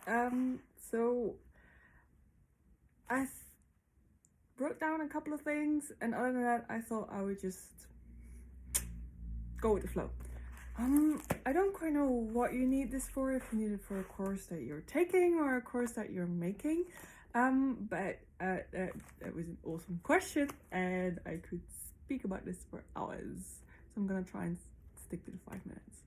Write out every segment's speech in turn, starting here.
So I wrote down a couple of things, and other than that, I thought I would just go with the flow. I don't quite know what you need this for, if you need it for a course that you're taking or a course that you're making. But that was an awesome question, and I could speak about this for hours. So I'm gonna try and stick to the 5 minutes.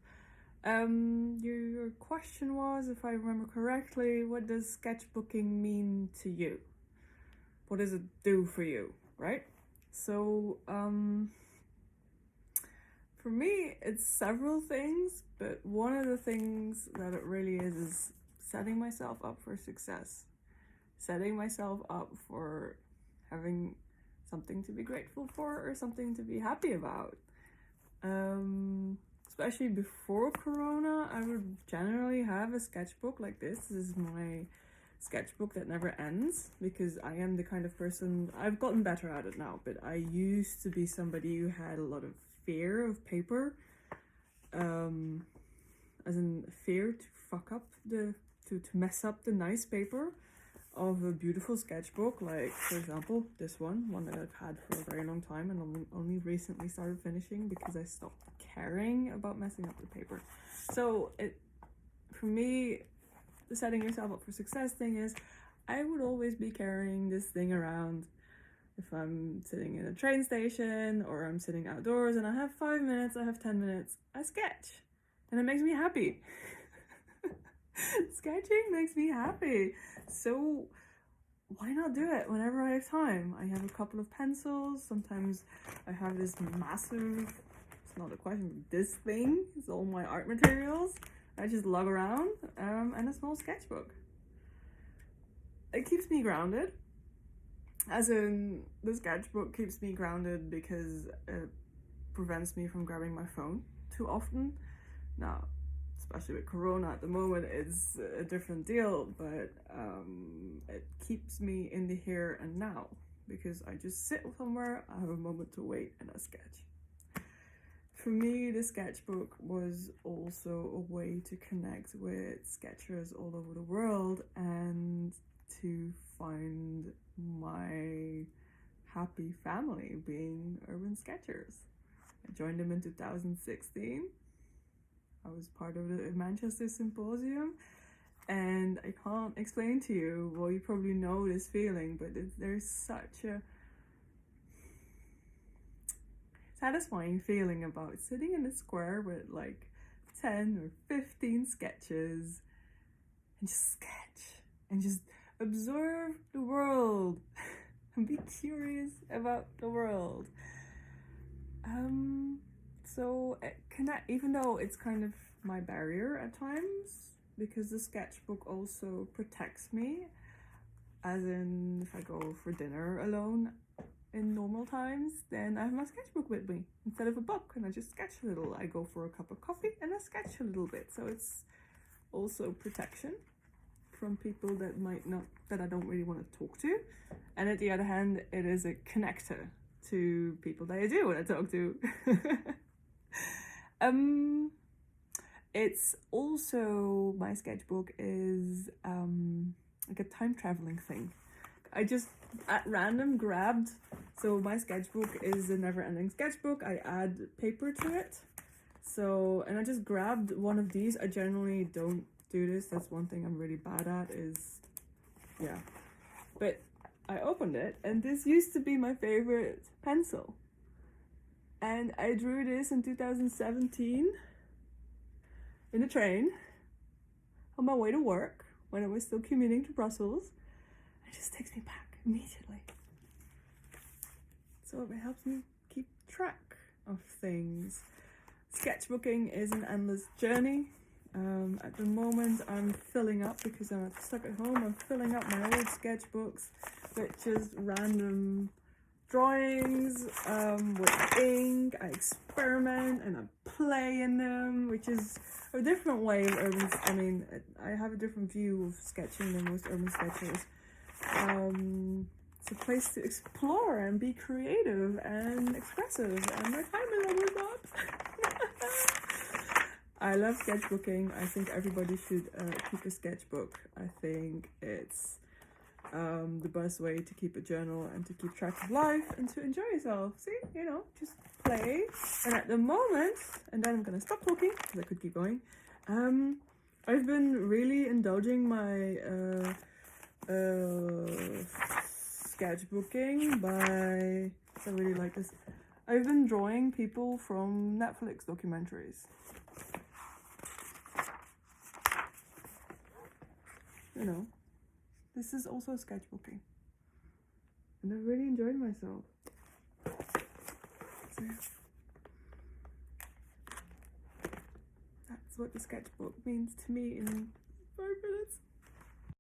Your question was, if I remember correctly, what does sketchbooking mean to you? What does it do for you, right? So, for me, it's several things, but one of the things that it really is setting myself up for success. Setting myself up for having something to be grateful for or something to be happy about. Especially before Corona, I would generally have a sketchbook like this. This is my sketchbook that never ends, because I am the kind of person, I've gotten better at it now, but I used to be somebody who had a lot of fear of paper, as in fear to fuck up to mess up the nice paper of a beautiful sketchbook, like for example this one that I've had for a very long time and only recently started finishing because I stopped caring about messing up the paper. So for me, the setting yourself up for success thing is, I would always be carrying this thing around. If I'm sitting in a train station or I'm sitting outdoors and I have 5 minutes, I have 10 minutes, I sketch. And it makes me happy. Sketching makes me happy. So why not do it whenever I have time? I have a couple of pencils. Sometimes I have this massive, it's not a question, this thing is all my art materials. I just lug around, and a small sketchbook. It keeps me grounded. As in, the sketchbook keeps me grounded because it prevents me from grabbing my phone too often. Now, especially with Corona at the moment, it's a different deal, but it keeps me in the here and now, because I just sit somewhere, I have a moment to wait, and I sketch. For me, the sketchbook was also a way to connect with sketchers all over the world and to find my happy family being urban sketchers. I joined them in 2016. I was part of the Manchester Symposium, and I can't explain to you, well, you probably know this feeling, but there's such a satisfying feeling about sitting in a square with like 10 or 15 sketches and just sketch and just observe the world and be curious about the world. So even though it's kind of my barrier at times, because the sketchbook also protects me, as in if I go for dinner alone in normal times, then I have my sketchbook with me instead of a book, and I just sketch a little. I go for a cup of coffee and I sketch a little bit. So it's also protection from people that I don't really want to talk to. And at the other hand, it is a connector to people that I do want to talk to. It's also, my sketchbook is like a time traveling thing. I just at random grabbed, so my sketchbook is a never ending sketchbook. I add paper to it. So, and I just grabbed one of these. I generally don't do this. That's one thing I'm really bad at is, yeah. But I opened it, and this used to be my favorite pencil. And I drew this in 2017 in a train on my way to work when I was still commuting to Brussels. It just takes me back immediately. So it helps me keep track of things. Sketchbooking is an endless journey. At the moment I'm filling up, because I'm stuck at home, I'm filling up my old sketchbooks with just random drawings with ink. I experiment and I play in them, which is a different way of urban, I have a different view of sketching than most urban sketchers. It's a place to explore and be creative and expressive, and my time is almost up. I love sketchbooking. I think everybody should keep a sketchbook. I think it's the best way to keep a journal and to keep track of life and to enjoy yourself. See, you know, just play. And at the moment, and then I'm gonna stop talking because I could keep going. I've been really indulging my sketchbooking by, I really like this. I've been drawing people from Netflix documentaries. You know, this is also sketchbooking. And I really enjoyed myself. So yeah. That's what the sketchbook means to me in 5 minutes.